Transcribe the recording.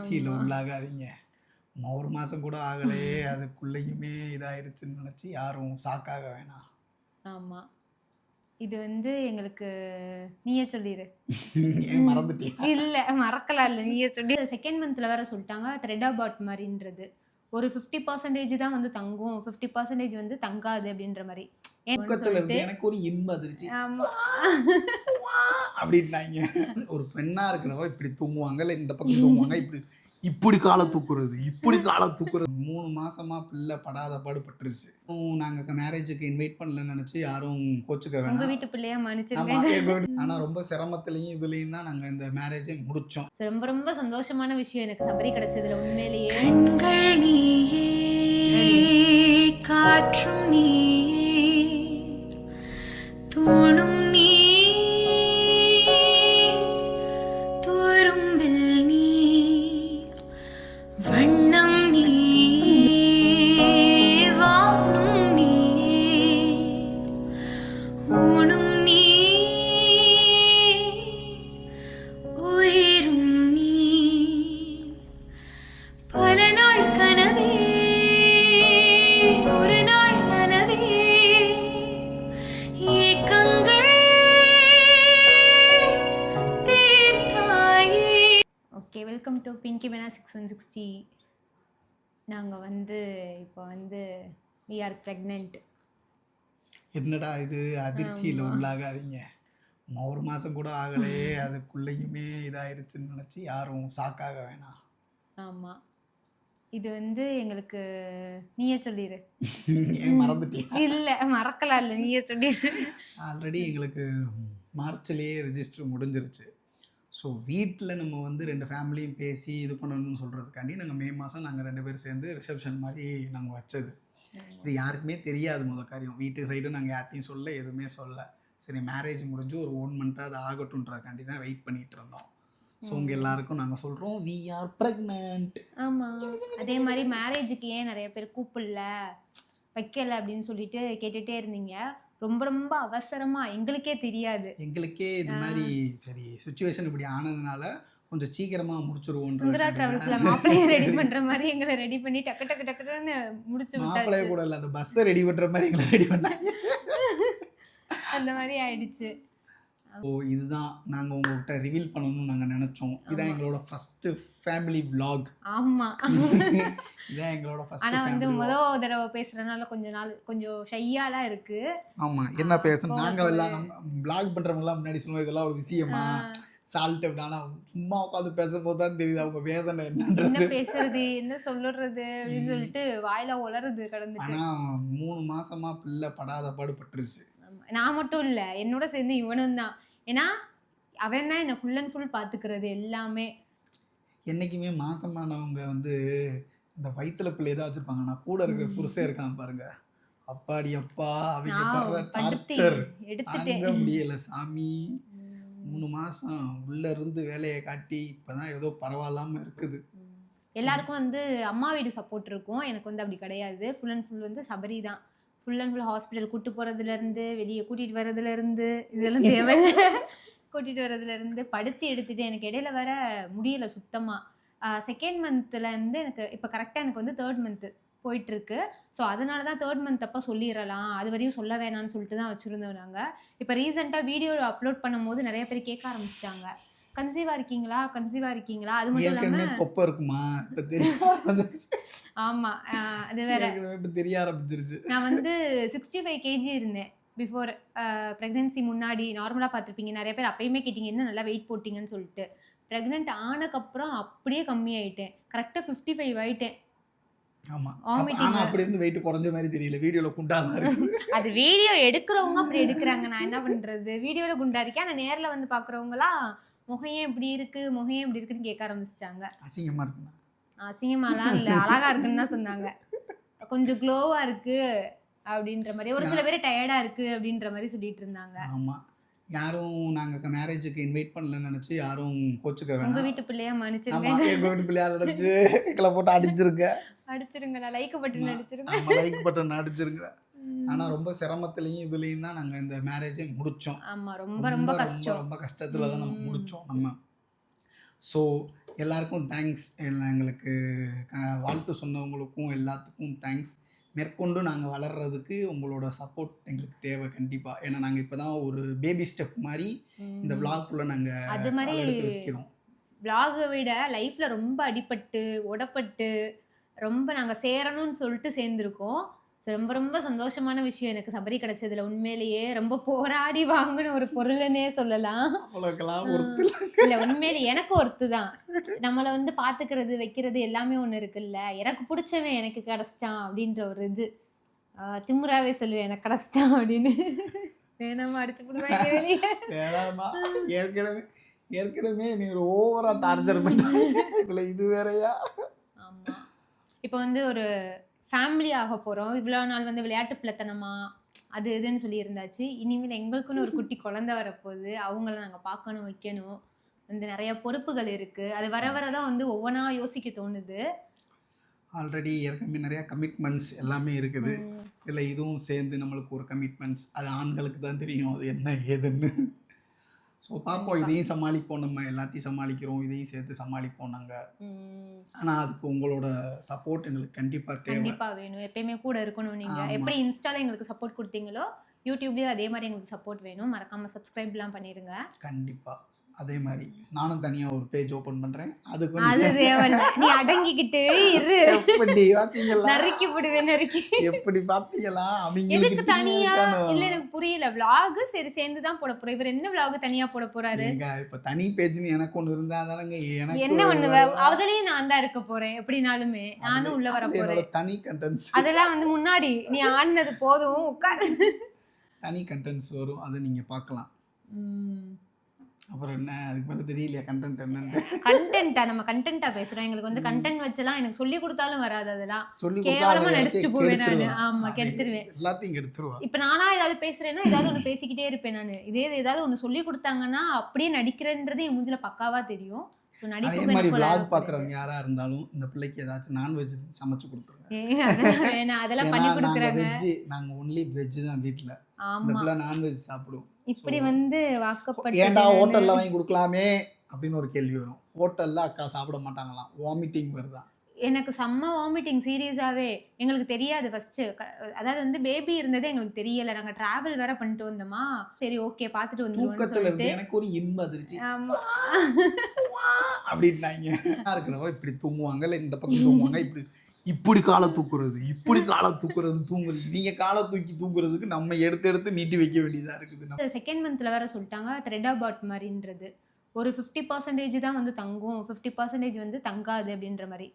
அதிர்ச்சியில் ஆமா. உள்ளாகாதீங்க. ஒரு மாதம் கூட ஆகலையே அதுக்குள்ளேயுமே இதாயிருச்சுன்னு நினச்சி யாரும் ஷாக்காக வேணாம். ஆமா. இது வந்து எங்களுக்கு நீயே சொல்லிரு. ஏன் மறந்துட்டியா? இல்ல மறக்கலாம் இல்ல. நீயே சொல்லி செகண்ட் மந்த்ல வேற சொல்லிட்டாங்க. த்ரெடாபாட் மாரின்றது. ஒரு 50% தான் வந்து தங்கும். 50% வந்து தங்காது அப்படின்ற மாரி. ஏன்னு தூக்கத்துல சொல்லிட்டு இருந்து எனக்கு ஒரு இன்ப அதிர்ச்சி. ஆமா. அப்படின்னாங்க. ஒரு பெண்ணா இருக்கிறவ இப்படி தூங்குவாங்க, இல்ல இந்த பக்கம் தூங்குவாங்க, இப்படி இப்படி காலை தூக்குறது, இப்படி காலை தூக்குறது. 3 மாசமா பிள்ளை படாத பாடு பட்டுருச்சு. நாங்க மேரேஜுக்கு இன்வைட் பண்ணலன்னு நினைச்சு யாரும் கோச்சுக்க உங்க வேணாம். வீட்டு பிள்ளையா ஆமா, மன்னிச்சிருங்க. ஆனா ரொம்ப சிரமத்திலையும் இதுலயும் தான் நாங்க இந்த மேரேஜை முடிச்சோம். ரொம்ப ரொம்ப சந்தோஷமான விஷயம் எனக்கு சபரி கிடைச்சதுல உண்மையிலேயே. கண்கள் நீயே, காற்றும் நீயே, தூணும் நீ, துரும்பில் நீ, வண்ணம் நீயே, வானும் நீயே, ஊனும் நீ, உயிரும் நீ. பல நாள் கனவே, ஒரு நாள் நனவே, ஏக்கங்கள் தீர்த்தாயே. ஓகே, வெல்கம் டு பிங்கி மேனா 6160. நாங்கள் வந்து இப்போ வந்து வி ஆர் ப்ரெக்னென்ட். என்னடா இது அதிர்ச்சியில் உள்ளாகாதீங்க. ஒரு மாதம் கூட ஆகலையே அதுக்குள்ளேயுமே இதாயிருச்சுன்னு நினச்சி யாரும் ஷாக்காக வேணாம். ஆமாம். இது வந்து எங்களுக்கு நீயே சொல்லிடு. ஏன் மறந்துட்டியா? இல்லை மறக்கலாம் இல்லை, நீயே சொல்லிடு. ஆல்ரெடி எங்களுக்கு மார்ச்லேயே ரெஜிஸ்டர் முடிஞ்சிருச்சு. ஸோ வீட்டில் நம்ம வந்து 2 ஃபேமிலியும் பேசி இது பண்ணணும்னு சொல்கிறதுக்காண்டி நாங்கள் மே மாதம் நாங்கள் 2 பேரும் சேர்ந்து ரிசப்ஷன் மாதிரி நாங்கள் வச்சது. இது யாருக்குமே தெரியாது. காரியம் வீட்டு சைடு நாங்கள் யார்ட்டையும் சொல்ல, எதுவுமே சொல்ல. சரி, மேரேஜ் முடிஞ்சு ஒரு 1 மந்த்தாக அது ஆகட்டும்ன்றதுக்காண்டி தான் வெயிட் பண்ணிகிட்டு இருந்தோம். ஸோ உங்கள் எல்லாருக்கும் நாங்கள் சொல்கிறோம், வி ஆர் ப்ரெக்னென்ட். ஆமாம். அதே மாதிரி மேரேஜுக்கு ஏன் நிறைய பேர் கூப்பிடல வைக்கலை அப்படின்னு சொல்லிட்டு கேட்டுகிட்டே இருந்தீங்க. ரொம்ப ரொம்ப அவசரமாக, எங்களுக்கே தெரியாது. எங்களுக்கே இது மாதிரி சரி சுச்சுவேஷன் இப்படி ஆனதுனால கொஞ்சம் சீக்கிரமாக முடிச்சிருவோன்ற சுந்தரா டிராவல்ஸில் மாப்பிள்ளையை ரெடி பண்ணுற மாதிரி எங்களை ரெடி பண்ணி டக்கு டக்கு டக்குன்னு முடிச்சு மாப்பிள்ளைய விட்டாச்சு. கூட இல்லை, அந்த பஸ்ஸை ரெடி பண்ணுற மாதிரி எங்களை ரெடி பண்ணாங்க. அந்த மாதிரி ஆயிடுச்சு. ஓ, இதுதான் நாங்கள் உங்கள்கிட்ட ரிவீல் பண்ணணும்னு நாங்கள் நினச்சோம். இதான் எங்களோட ஃபஸ்ட்டு ஃபேமிலி vlog. ஆமாம். இதான் எங்களோட ஃபஸ்ட்டு ஆனால் வந்து ஃபேமிலி. தடவை பேசுகிறனால கொஞ்சம் ஷையாலாம் இருக்குது. ஆமாம், என்ன பேசணும், நாங்கள் எல்லாம் vlog பண்ணுறவங்களாம் முன்னாடி சொல்லுவோம் இதெல்லாம் ஒரு விஷயமா சால்ட் அப்படின்னா சும்மா உட்காந்து பேசும்போது தான் தெரியுது அவங்க வேதனை என்ன என்னன்றது. பேசுறது, என்ன சொல்லுறது அப்படின்னு சொல்லிட்டு வாயில உளருது கடந்துட்டு. ஆனால் 3 மாசமா பிள்ளை படாத பாடு பட்டுருச்சு. நான் மட்டும் இல்லை, என்னோட சேர்ந்து இவனும் தான். ஏன்னா அவன் தான் என்னை ஃபுல் அண்ட் ஃபுல் பார்த்துக்கிறது எல்லாமே. என்றைக்குமே மாசமானவங்க வந்து இந்த வயிற்றுல பிள்ளை தான் வச்சுருப்பாங்க. நான் கூட இருக்க புருஷன் இருக்கான் பாருங்க, அப்பாடி அப்பா, அவங்க படுற டார்ச்சர் தாங்க முடியல சாமி. 3 மாதம் உள்ளே இருந்து வேலையை காட்டி இப்போ தான் ஏதோ பரவாயில்லாமல் இருக்குது. எல்லாருக்கும் வந்து அம்மா வீடு சப்போர்ட் இருக்கும், எனக்கு வந்து அப்படி கிடையாது. ஃபுல் அண்ட் ஃபுல் வந்து சபரி தான். ஃபுல் அண்ட் ஃபுல் ஹாஸ்பிட்டல் கூப்பிட்டு போகிறதுலேருந்து, வெளியே கூட்டிகிட்டு வர்றதுலேருந்து, இதெல்லாம் தேவை கூட்டிகிட்டு வர்றதுலேருந்து படுத்து எடுத்துகிட்டு எனக்கு இடையில வர முடியல சுத்தமாக. செகண்ட் மந்த்லேருந்து எனக்கு இப்போ கரெக்டாக எனக்கு வந்து 3rd மந்த்து போயிட்டுருக்கு. ஸோ அதனால தான் 3rd மந்த் அப்போ சொல்லிடலாம், அது வரையும் சொல்ல வேணான்னு சொல்லிட்டு தான் வச்சுருந்தோம் நாங்கள். இப்போ ரீசெண்டாக வீடியோ அப்லோட் பண்ணும்போது நிறைய பேர் கேட்க ஆரம்பிச்சிட்டாங்க, கன்சீவாக இருக்கீங்களா, கன்சீவாக இருக்கீங்களா. அது மட்டும் இல்லாமல் தொப்பை இருக்குமா இப்போ தெரிய ஆமாம், அது வேற. இப்போ தெரிய ஆரம்பிச்சிருச்சு. நான் வந்து 65 kg இருந்தேன் பிஃபோர் ப்ரெக்னென்சி. முன்னாடி நார்மலாக பார்த்துருப்பீங்க, நிறைய பேர் அப்பயுமே கேட்டிங்க என்ன நல்லா வெயிட் போட்டிங்கன்னு சொல்லிட்டு. ப்ரெக்னென்ட் ஆனதுக்கப்புறம் அப்படியே கம்மியாயிட்டேன், கரெக்டாக 55 ஆயிட்டேன். ஆமா, ஆனா அப்படி இருந்து வெயிட் குறைஞ்ச மாதிரி தெரியல, வீடியோல குண்டா தான் இருக்கு. அது வீடியோ எடுக்கிறவங்க அப்படி எடுக்கிறாங்க, நான் என்ன பண்றது. வீடியோல குண்டா இருக்கேன், ஆனால் நேரில் வந்து பார்க்குறவங்களாம் முகையே இப்படி இருக்கு, முகையே இப்படி இருக்குன்னு கேட்க ஆரம்பிச்சிட்டாங்க. அசிங்கமா இருக்குண்ணா. அசிங்கமாலாம் இல்லை, அழகா இருக்குன்னு தான் சொன்னாங்க. கொஞ்சம் க்ளோவா இருக்கு அப்படின்ற மாதிரி, ஒரு சில பேர் டயர்டா இருக்கு அப்படின்ற மாதிரி சொல்லிட்டு இருந்தாங்க. ஆமா, யாரும் நாங்க மேரேஜுக்கு இன்வைட் பண்ணலன்னு நினைச்சு யாரும் கோச்சுக்க வேணாம். உங்க வீட்டு பிள்ளையா மன்னிச்சிருங்க. ஆமா, எங்க வீட்டு பிள்ளையா நினைச்சு எங்களை போட்டு அடிச்சிருங்க. அடிச்சிருங்க, லைக் பட்டன் அடிச்சிருங்க. ஆமா, லைக் பட்டன் அடிச்சிருங்க. ஆனா ரொம்ப சிரமத்திலையும் இதுலயும் தான் நாங்க இந்த மேரேஜை முடிச்சோம். ஆமா, ரொம்ப ரொம்ப கஷ்டம். ரொம்ப கஷ்டத்துல தான் நம்ம முடிச்சோம் நம்ம. ஸோ எல்லாருக்கும் தேங்க்ஸ். எங்களுக்கு வாழ்த்து சொன்னவங்களுக்கும் எல்லாத்துக்கும் தேங்க்ஸ். மேற்கொண்டு நாங்கள் வளர்றதுக்கு உங்களோட சப்போர்ட் எங்களுக்கு தேவை கண்டிப்பாக. ஏன்னா நாங்கள் இப்போ தான் ஒரு பேபி ஸ்டெப் மாதிரி இந்த விளாக்குள்ளே நாங்கள் அது மாதிரி எடுத்து வைக்கிறோம். விளாகை விட லைஃப்பில் ரொம்ப அடிபட்டு உடப்பட்டு ரொம்ப நாங்கள் சேரணும்னு சொல்லிட்டு சேர்ந்துருக்கோம். ஸோ ரொம்ப ரொம்ப சந்தோஷமான விஷயம் எனக்கு சபரி கிடைச்சதுல. உண்மையிலேயே ரொம்ப போராடி வாங்கின ஒரு பொருள்னே சொல்லலாம். அவ்வளோக்கெல்லாம் ஒருத்தர் இல்லை உண்மையிலே எனக்கு ஒருத்து தான். நம்மளை வந்து பார்த்துக்கிறது வைக்கிறது எல்லாமே ஒன்று இருக்குல்ல. எனக்கு பிடிச்சவன் எனக்கு கிடச்சிட்டான் அப்படின்ற ஒரு இது திமுறாவே சொல்லுவேன், எனக்கு கிடச்சிட்டான் அப்படின்னு. வேணாமா அடிச்சு போடுவாங்க வெளியே. வேணாமா, ஏற்கனவே நீ ஒரு ஓவரா டார்ச்சர் பண்ணுறீங்க, இதில் இது வேறையா? ஆமாம், இப்போ வந்து ஒரு ஃபேமிலி ஆக போகிறோம். இவ்வளோ நாள் வந்து விளையாட்டு பிள்ளைத்தனமா அது இதுன்னு சொல்லி இருந்தாச்சு. இனிமேல் எங்களுக்குன்னு ஒரு குட்டி குழந்தை வரப்போகுது. அவங்கள நாங்கள் பார்க்கணும் வைக்கணும். வந்து நிறைய பொறுப்புகள் இருக்குது. அது வர வர தான் வந்து ஒவ்வொன்றா யோசிக்க தோணுது. ஆல்ரெடி ஏற்கனவே நிறையா கமிட்மெண்ட்ஸ் எல்லாமே இருக்குது. இதில் இதுவும் சேர்ந்து நம்மளுக்கு ஒரு கமிட்மெண்ட்ஸ். அது ஆண்களுக்கு தான் தெரியும் அது என்ன ஏதுன்னு. ஸோ பார்ப்போம், இதையும் சமாளிப்போம், நம்ம எல்லாத்தையும் சமாளிக்கிறோம், இதையும் சேர்த்து சமாளிப்போம் நாங்கள். ஆனால் அதுக்கு உங்களோட சப்போர்ட் எங்களுக்கு கண்டிப்பாக தேவை. கண்டிப்பாக வேணும், எப்பயுமே கூட இருக்கணும். நீங்கள் எப்படி இன்ஸ்டாவில் எங்களுக்கு சப்போர்ட் கொடுத்தீங்களோ யூடியூப்லேயும் அதே மாதிரி எங்களுக்கு சப்போர்ட் வேணும். மறக்காமல் சப்ஸ்கிரைப்லாம் பண்ணிடுங்க. கண்டிப்பாக அதே மாதிரி நானும் தனியாக ஒரு பேஜ் ஓப்பன் பண்ணுறேன். அதுக்கு அது தேவையில்ல, நீ அடங்கிக்கிட்டு இரு. எப்படி பார்த்தீங்களா? நறுக்கி போடுவேன், நறுக்கி. எப்படி பார்த்தீங்களா? எதுக்கு தனியா? இல்ல எனக்கு புரியல. விளாக் சரி சேர்ந்து தான் போட போறோம். இவர் என்ன விளாக் தனியா போட போறாரு? இப்போ தனி பேஜ்னு எனக்கு ஒன்று இருந்தா தானங்க. எனக்கு என்ன ஒண்ணு, அதுலயும் நான் தான் இருக்க போறேன். எப்படினாலுமே நானும் உள்ள வர போறேன். தனி கண்டென்ட்ஸ் அதெல்லாம் வந்து முன்னாடி நீ ஆடினது போதும், உட்கார். தனி கண்டென்ட்ஸ் வரும், அதை நீங்க பார்க்கலாம். அப்புறம் என்ன, அதுக்கு மேலே தெரியலையா கண்டென்ட் என்னன்னு? கண்டென்ட்டா? நம்ம கண்டென்ட்டா பேசுறோம். எங்களுக்கு வந்து கண்டென்ட் வச்செல்லாம் எனக்கு சொல்லி கொடுத்தாலும் வராது. அதெல்லாம் சொல்லி கேவலமா நடிச்சுட்டு போவேன் நான். ஆமா, கெடுத்துருவேன், எல்லாத்தையும் கெடுத்துருவா. இப்ப நானா ஏதாவது பேசுறேன்னா ஏதாவது ஒண்ணு பேசிக்கிட்டே இருப்பேன் நான். இதே ஏதாவது ஒண்ணு சொல்லி கொடுத்தாங்கன்னா அப்படியே நடிக்கிறேன்றது என் மூஞ்சில பக்காவா தெரியும். அதே மாதிரி vlog பார்க்குறவங்க யாரா இருந்தாலும் இந்த பிள்ளைக்கு ஏதாச்சும் நான்வெஜ் சமைச்சு கொடுத்துருங்க. அதெல்லாம் பண்ணி கொடுக்குறாங்க. நாங்க ஒன்லி வெஜ் தான் வீட்டில். இந்த பிள்ளை நான்வெஜ் சாப்பிடுவோம். இப்படி வந்து வாக்கப்பட்டு ஏன்டா ஹோட்டல்ல வாங்கி கொடுக்கலாமே அப்படின்னு ஒரு கேள்வி வரும். ஹோட்டல்ல அக்கா சாப்பிட மாட்டாங்களாம், வாமிட்டிங் வருதான். எனக்கு செம்ம வாமிட்டிங் சீரியஸாவே. எங்களுக்கு தெரியாது ஃபர்ஸ்ட். அதாவது வந்து பேபி இருந்ததே எங்களுக்கு தெரியல. நாங்க டிராவல் வேற பண்ணிட்டு வந்தோமா, சரி ஓகே பார்த்துட்டு வந்துருவோம்னு சொல்லிட்டு எனக்கு ஒரு இன்ப அதிர்ச்சி. ஆமா அப்படின்னாங்க. இருக்கிறவங்க இப்படி தூங்குவாங்க, இல்லை இந்த பக்கம் தூங்குவாங்க, இப்படி காலை தூக்குறது, இப்படி காலை தூக்குறது, தூங்குறது. நீங்க காலை தூக்கி தூக்குறதுக்கு நம்ம எடுத்து நீட்டி வைக்க வேண்டியதா இருக்குது. செகண்ட் மந்த்ல வேற சொல்லிட்டாங்க த்ரெட் அபார்ட் மாதிரின்றது. ஒரு 50% தான் வந்து தங்கும், 50% வந்து தங்காது அப்படின்ற மாதிரி.